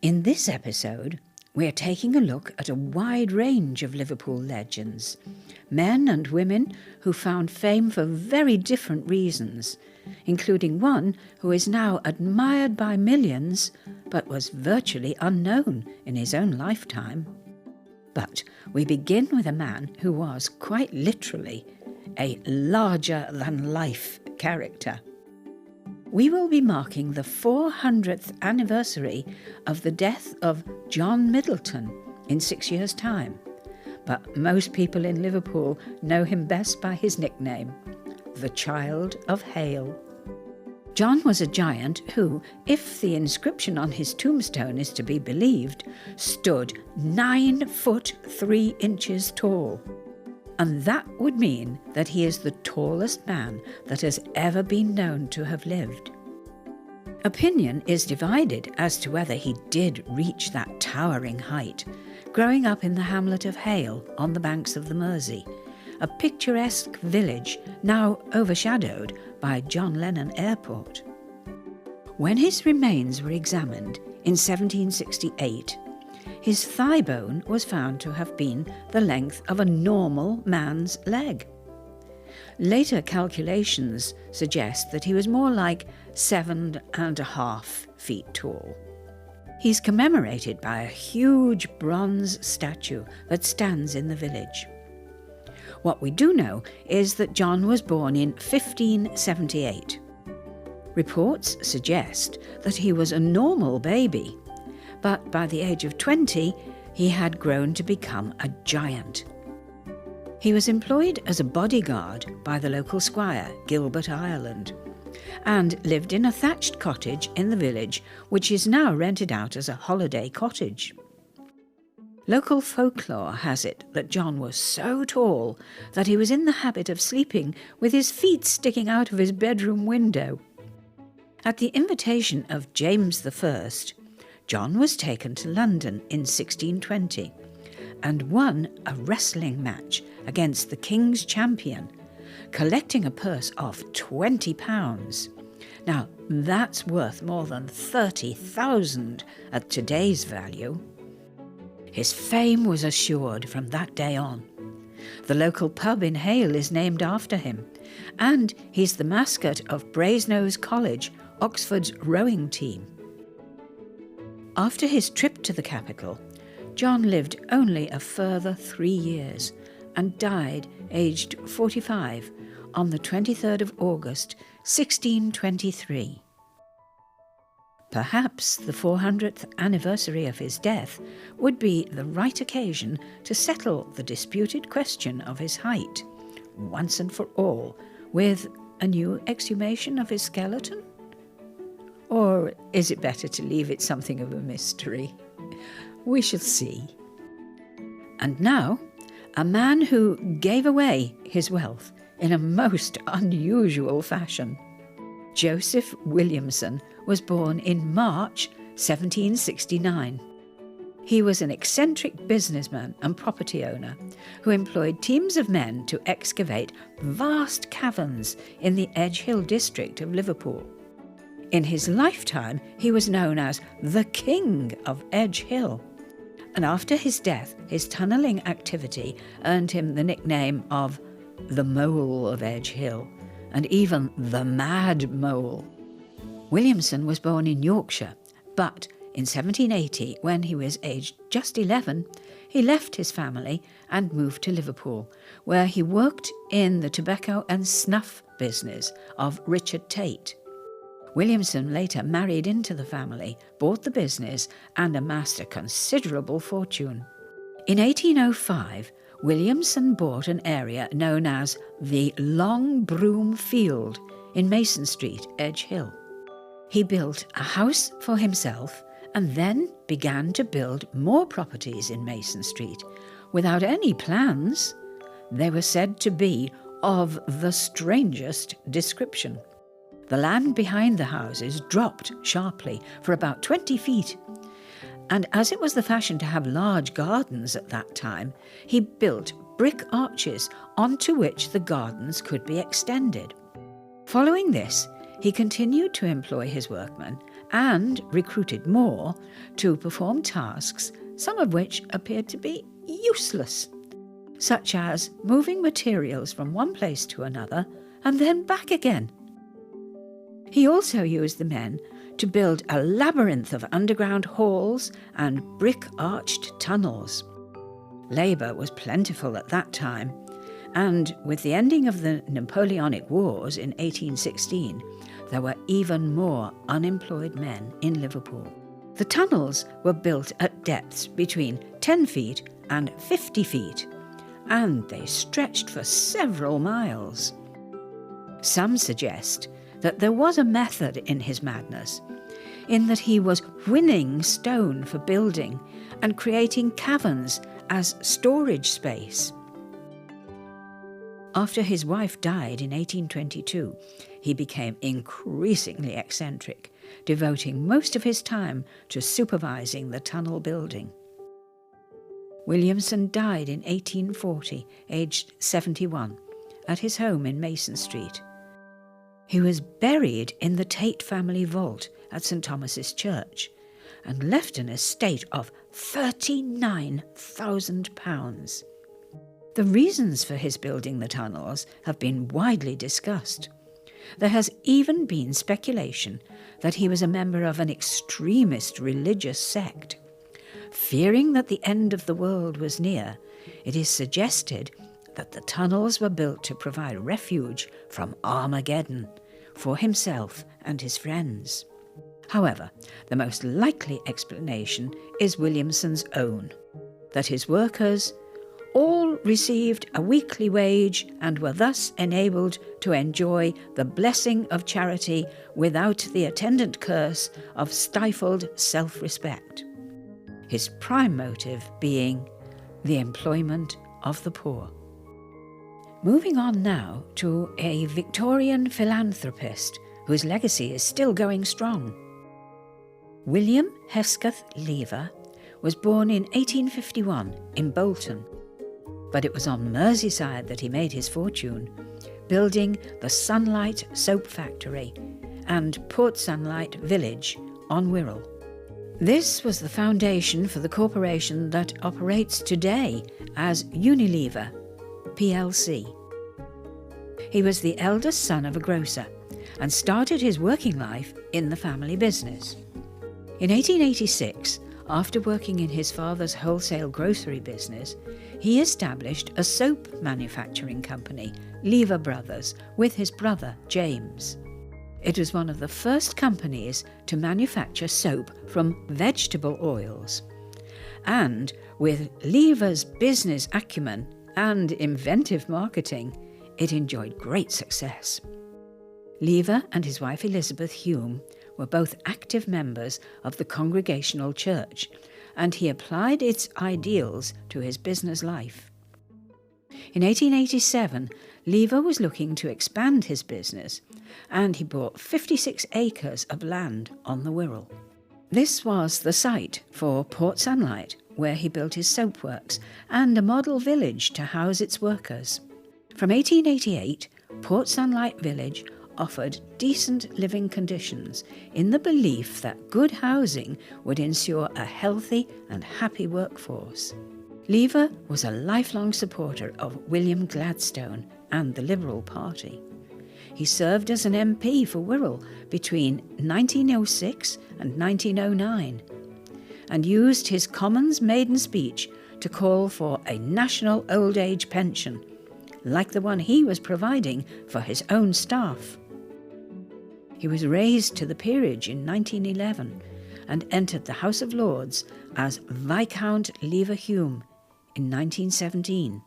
In this episode, we're taking a look at a wide range of Liverpool legends, men and women who found fame for very different reasons, including one who is now admired by millions but was virtually unknown in his own lifetime. But we begin with a man who was, quite literally, a larger-than-life character. We will be marking the 400th anniversary of the death of John Middleton in 6 years' time, but most people in Liverpool know him best by his nickname, the Child of Hale. John was a giant who, if the inscription on his tombstone is to be believed, stood 9 foot 3 inches tall. And that would mean that he is the tallest man that has ever been known to have lived. Opinion is divided as to whether he did reach that towering height, growing up in the hamlet of Hale on the banks of the Mersey, a picturesque village now overshadowed by John Lennon Airport. When his remains were examined in 1768, his thigh bone was found to have been the length of a normal man's leg. Later calculations suggest that he was more like 7.5 feet tall. He's commemorated by a huge bronze statue that stands in the village. What we do know is that John was born in 1578. Reports suggest that he was a normal baby, but by the age of 20, he had grown to become a giant. He was employed as a bodyguard by the local squire, Gilbert Ireland, and lived in a thatched cottage in the village, which is now rented out as a holiday cottage. Local folklore has it that John was so tall that he was in the habit of sleeping with his feet sticking out of his bedroom window. At the invitation of James I, John was taken to London in 1620 and won a wrestling match against the King's champion, collecting a purse of £20. Now, that's worth more than 30,000 at today's value. His fame was assured from that day on. The local pub in Hale is named after him, and he's the mascot of Brasenose College, Oxford's rowing team. After his trip to the capital, John lived only a further 3 years and died aged 45 on the 23rd of August, 1623. Perhaps the 400th anniversary of his death would be the right occasion to settle the disputed question of his height, once and for all, with a new exhumation of his skeleton? Or is it better to leave it something of a mystery? We shall see. And now, a man who gave away his wealth in a most unusual fashion. Joseph Williamson was born in March 1769. He was an eccentric businessman and property owner who employed teams of men to excavate vast caverns in the Edge Hill district of Liverpool. In his lifetime, he was known as the King of Edge Hill. And after his death, his tunnelling activity earned him the nickname of the Mole of Edge Hill, and even the Mad Mole. Williamson was born in Yorkshire, but in 1780, when he was aged just 11, he left his family and moved to Liverpool, where he worked in the tobacco and snuff business of Richard Tate. Williamson later married into the family, bought the business, and amassed a considerable fortune. In 1805, Williamson bought an area known as the Long Broom Field in Mason Street, Edge Hill. He built a house for himself and then began to build more properties in Mason Street without any plans. They were said to be of the strangest description. The land behind the houses dropped sharply for about 20 feet, and as it was the fashion to have large gardens at that time, he built brick arches onto which the gardens could be extended. Following this, he continued to employ his workmen and recruited more to perform tasks, some of which appeared to be useless, such as moving materials from one place to another and then back again. He also used the men to build a labyrinth of underground halls and brick-arched tunnels. Labour was plentiful at that time, and with the ending of the Napoleonic Wars in 1816, there were even more unemployed men in Liverpool. The tunnels were built at depths between 10 feet and 50 feet, and they stretched for several miles. Some suggest that there was a method in his madness, in that he was winning stone for building and creating caverns as storage space. After his wife died in 1822, he became increasingly eccentric, devoting most of his time to supervising the tunnel building. Williamson died in 1840, aged 71, at his home in Mason Street. He was buried in the Tate family vault at St Thomas's Church and left an estate of £39,000. The reasons for his building the tunnels have been widely discussed. There has even been speculation that he was a member of an extremist religious sect. Fearing that the end of the world was near, it is suggested that the tunnels were built to provide refuge from Armageddon for himself and his friends. However, the most likely explanation is Williamson's own, that his workers all received a weekly wage and were thus enabled to enjoy the blessing of charity without the attendant curse of stifled self-respect. His prime motive being the employment of the poor. Moving on now to a Victorian philanthropist whose legacy is still going strong. William Hesketh Lever was born in 1851 in Bolton, but it was on Merseyside that he made his fortune, building the Sunlight Soap Factory and Port Sunlight Village on Wirral. This was the foundation for the corporation that operates today as Unilever plc. He was the eldest son of a grocer and started his working life in the family business. In 1886, after working in his father's wholesale grocery business, he established a soap manufacturing company, Lever Brothers, with his brother James. It was one of the first companies to manufacture soap from vegetable oils. And with Lever's business acumen and inventive marketing, it enjoyed great success. Lever and his wife Elizabeth Hume were both active members of the Congregational Church, and he applied its ideals to his business life. In 1887, Lever was looking to expand his business, and he bought 56 acres of land on the Wirral. This was the site for Port Sunlight, where he built his soap works and a model village to house its workers. From 1888, Port Sunlight Village offered decent living conditions in the belief that good housing would ensure a healthy and happy workforce. Lever was a lifelong supporter of William Gladstone and the Liberal Party. He served as an MP for Wirral between 1906 and 1909 and used his Commons maiden speech to call for a national old age pension, like the one he was providing for his own staff. He was raised to the peerage in 1911 and entered the House of Lords as Viscount Lever Hume in 1917.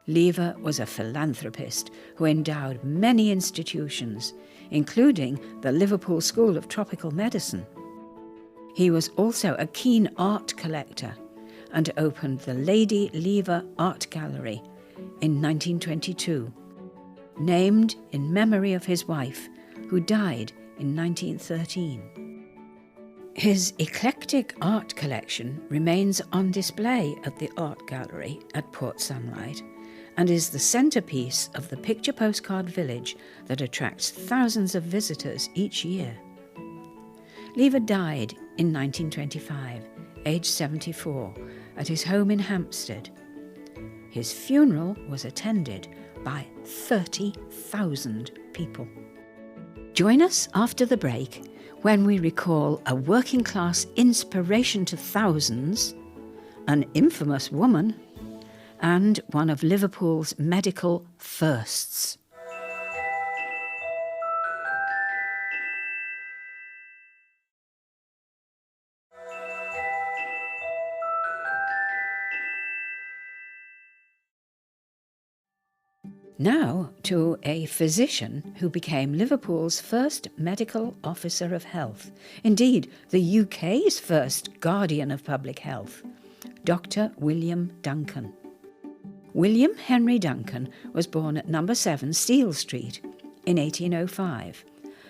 Lever was a philanthropist who endowed many institutions, including the Liverpool School of Tropical Medicine. He was also a keen art collector and opened the Lady Lever Art Gallery in 1922, named in memory of his wife, who died in 1913. His eclectic art collection remains on display at the Art Gallery at Port Sunlight and is the centrepiece of the picture postcard village that attracts thousands of visitors each year. Lever died in 1925, aged 74, at his home in Hampstead. His funeral was attended by 30,000 people. Join us after the break when we recall a working-class inspiration to thousands, an infamous woman, and one of Liverpool's medical firsts. Now to a physician who became Liverpool's first medical officer of health, indeed the UK's first guardian of public health, Dr. William Duncan. William Henry Duncan was born at No. 7 Steel Street in 1805,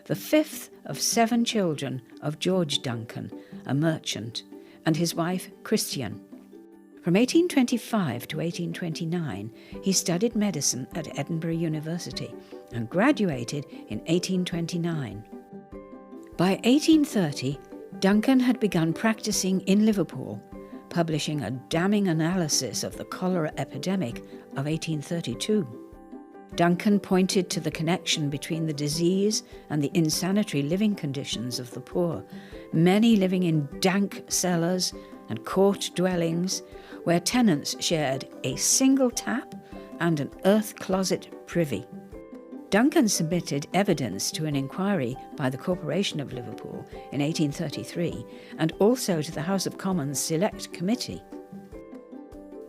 the fifth of 7 children of George Duncan, a merchant, and his wife Christian. From 1825 to 1829, he studied medicine at Edinburgh University and graduated in 1829. By 1830, Duncan had begun practicing in Liverpool, publishing a damning analysis of the cholera epidemic of 1832. Duncan pointed to the connection between the disease and the insanitary living conditions of the poor, many living in dank cellars and court dwellings where tenants shared a single tap and an earth closet privy. Duncan submitted evidence to an inquiry by the Corporation of Liverpool in 1833 and also to the House of Commons Select Committee.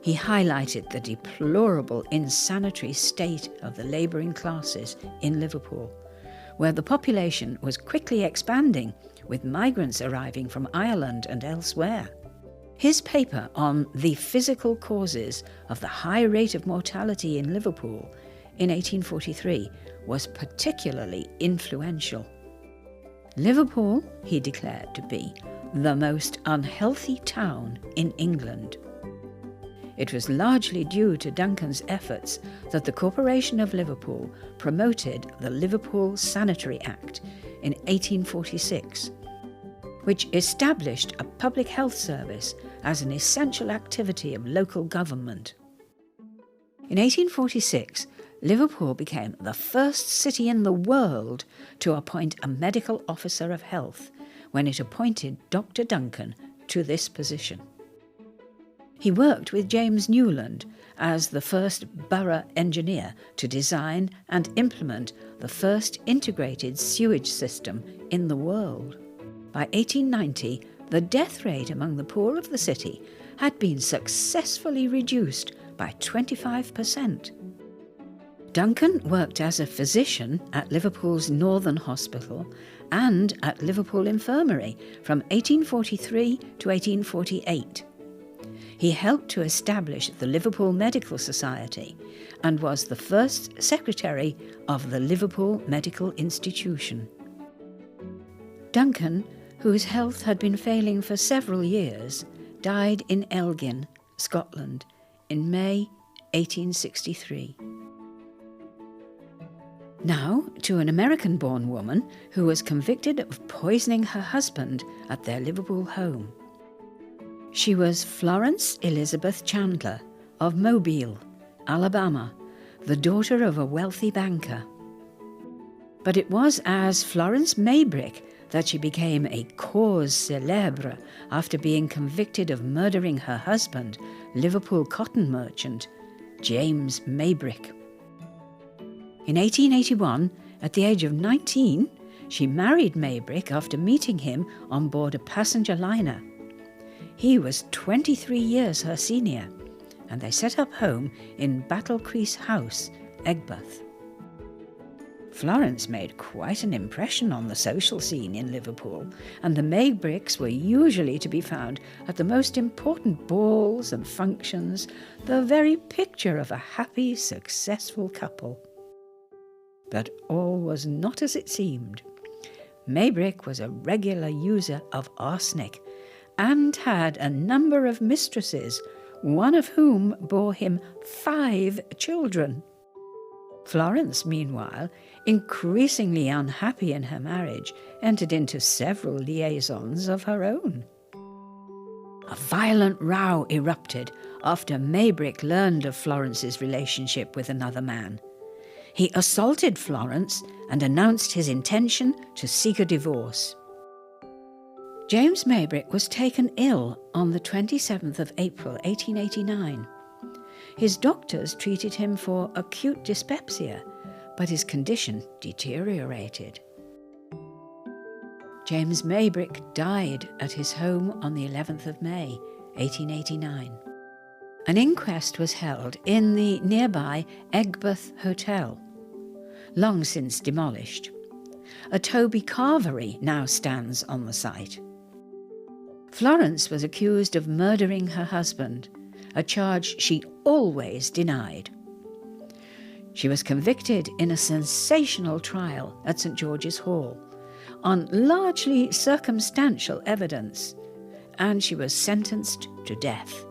He highlighted the deplorable insanitary state of the labouring classes in Liverpool, where the population was quickly expanding, with migrants arriving from Ireland and elsewhere. His paper on the physical causes of the high rate of mortality in Liverpool in 1843 was particularly influential. Liverpool, he declared to be the most unhealthy town in England. It was largely due to Duncan's efforts that the Corporation of Liverpool promoted the Liverpool Sanitary Act in 1846, which established a public health service as an essential activity of local government. In 1846, Liverpool became the first city in the world to appoint a medical officer of health when it appointed Dr. Duncan to this position. He worked with James Newland as the first borough engineer to design and implement the first integrated sewage system in the world. By 1890, the death rate among the poor of the city had been successfully reduced by 25%. Duncan worked as a physician at Liverpool's Northern Hospital and at Liverpool Infirmary from 1843 to 1848. He helped to establish the Liverpool Medical Society and was the first secretary of the Liverpool Medical Institution. Duncan, whose health had been failing for several years, died in Elgin, Scotland, in May 1863. Now to an American-born woman who was convicted of poisoning her husband at their Liverpool home. She was Florence Elizabeth Chandler of Mobile, Alabama, the daughter of a wealthy banker. But it was as Florence Maybrick that she became a cause célèbre after being convicted of murdering her husband, Liverpool cotton merchant James Maybrick. In 1881, at the age of 19, she married Maybrick after meeting him on board a passenger liner. He was 23 years her senior, and they set up home in Battlecrease House, Aigburth. Florence made quite an impression on the social scene in Liverpool, and the Maybricks were usually to be found at the most important balls and functions, the very picture of a happy, successful couple. But all was not as it seemed. Maybrick was a regular user of arsenic and had a number of mistresses, one of whom bore him 5 children. Florence, meanwhile, increasingly unhappy in her marriage, entered into several liaisons of her own. A violent row erupted after Maybrick learned of Florence's relationship with another man. He assaulted Florence and announced his intention to seek a divorce. James Maybrick was taken ill on the 27th of April 1889. His doctors treated him for acute dyspepsia, but his condition deteriorated. James Maybrick died at his home on the 11th of May, 1889. An inquest was held in the nearby Egbert Hotel, long since demolished. A Toby carvery now stands on the site. Florence was accused of murdering her husband, a charge she always denied. She was convicted in a sensational trial at St George's Hall on largely circumstantial evidence, and she was sentenced to death.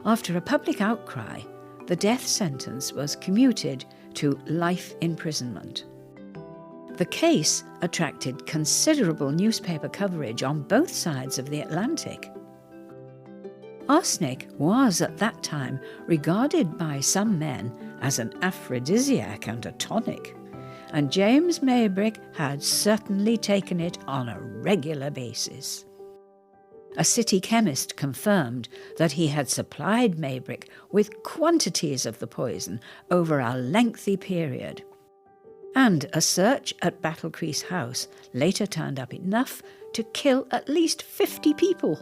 After a public outcry, the death sentence was commuted to life imprisonment. The case attracted considerable newspaper coverage on both sides of the Atlantic. Arsenic was at that time regarded by some men as an aphrodisiac and a tonic, and James Maybrick had certainly taken it on a regular basis. A city chemist confirmed that he had supplied Maybrick with quantities of the poison over a lengthy period. And a search at Battlecrease House later turned up enough to kill at least 50 people.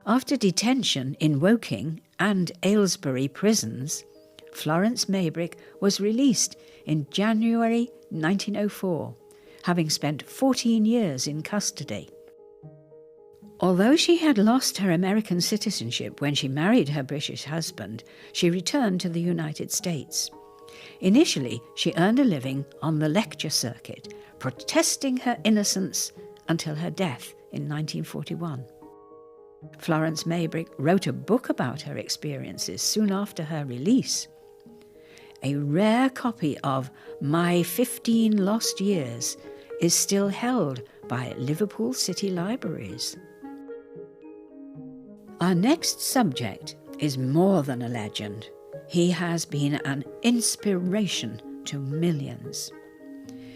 After detention in Woking and Aylesbury prisons, Florence Maybrick was released in January 1904, having spent 14 years in custody. Although she had lost her American citizenship when she married her British husband, she returned to the United States. Initially, she earned a living on the lecture circuit, protesting her innocence until her death in 1941. Florence Maybrick wrote a book about her experiences soon after her release. A rare copy of My 15 Lost Years is still held by Liverpool City Libraries. Our next subject is more than a legend. He has been an inspiration to millions.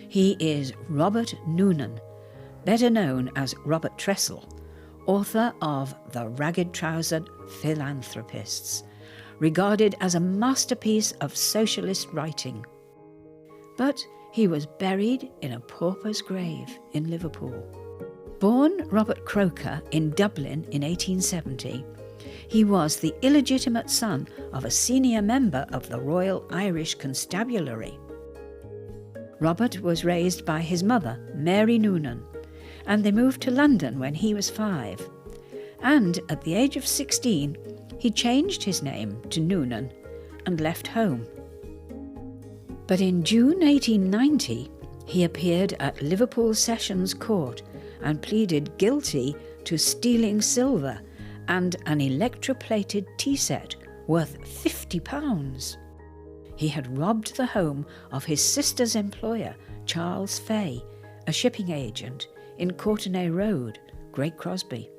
He is Robert Noonan, better known as Robert Tressel, author of The Ragged-Trousered Philanthropists, regarded as a masterpiece of socialist writing. But he was buried in a pauper's grave in Liverpool. Born Robert Croker in Dublin in 1870, he was the illegitimate son of a senior member of the Royal Irish Constabulary. Robert was raised by his mother, Mary Noonan, and they moved to London when he was 5. And at the age of 16, he changed his name to Noonan and left home. But in June 1890, he appeared at Liverpool Sessions Court and pleaded guilty to stealing silver and an electroplated tea set worth £50. He had robbed the home of his sister's employer, Charles Fay, a shipping agent, in Courtenay Road, Great Crosby.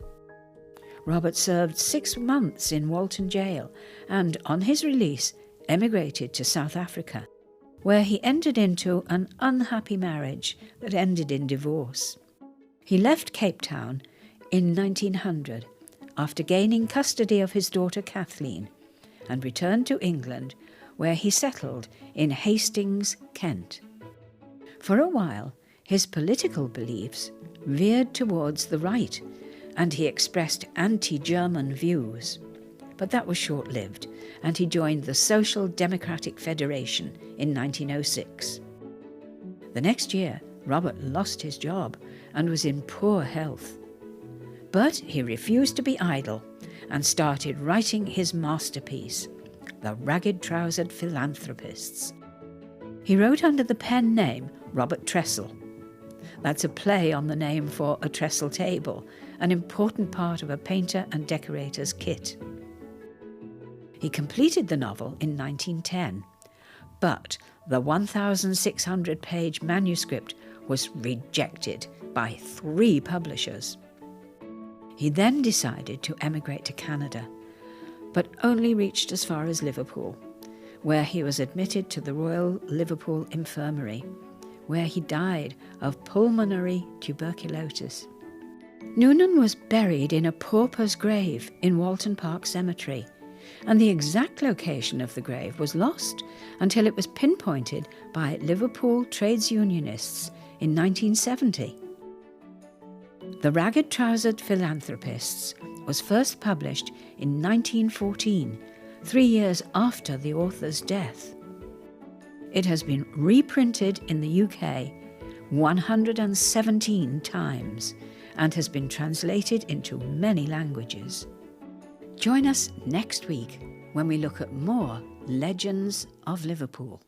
Robert served 6 months in Walton Jail and, on his release, emigrated to South Africa, where he entered into an unhappy marriage that ended in divorce. He left Cape Town in 1900 after gaining custody of his daughter Kathleen and returned to England, where he settled in Hastings, Kent. For a while, his political beliefs veered towards the right, and he expressed anti-German views. But that was short-lived, and he joined the Social Democratic Federation in 1906. The next year, Robert lost his job and was in poor health. But he refused to be idle and started writing his masterpiece, The Ragged-Trousered Philanthropists. He wrote under the pen name Robert Tressel. That's a play on the name for a trestle table, an important part of a painter and decorator's kit. He completed the novel in 1910, But the 1,600-page manuscript was rejected by 3 publishers. He then decided to emigrate to Canada, but only reached as far as Liverpool, where he was admitted to the Royal Liverpool Infirmary, where he died of pulmonary tuberculosis. Noonan was buried in a pauper's grave in Walton Park Cemetery, and the exact location of the grave was lost until it was pinpointed by Liverpool trades unionists in 1970. The Ragged-Trousered Philanthropists was first published in 1914, 3 years after the author's death. It has been reprinted in the UK 117 times and has been translated into many languages. Join us next week when we look at more legends of Liverpool.